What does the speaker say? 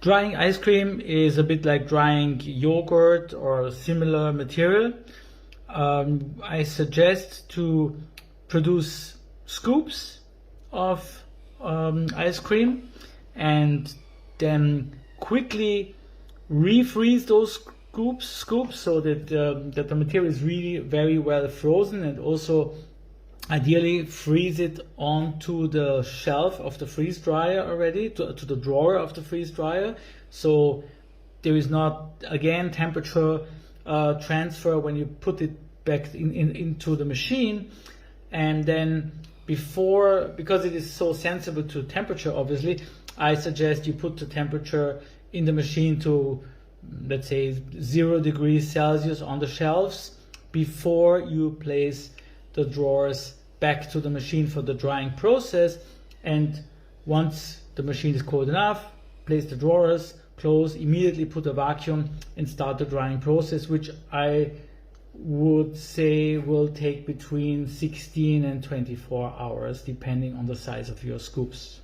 Drying ice cream is a bit like drying yogurt or similar material. I suggest to produce scoops of ice cream and then quickly refreeze those scoops so that the material is really very well frozen, and also ideally freeze it onto the shelf of the freeze dryer already, to the drawer of the freeze dryer, so there is not again temperature transfer when you put it back into the machine. And then because it is so sensitive to temperature, obviously I suggest you put the temperature in the machine to, let's say, 0 degrees Celsius on the shelves before you place the drawers back to the machine for the drying process. And once the machine is cold enough, place the drawers, close, immediately put a vacuum and start the drying process, which I would say will take between 16 and 24 hours depending on the size of your scoops.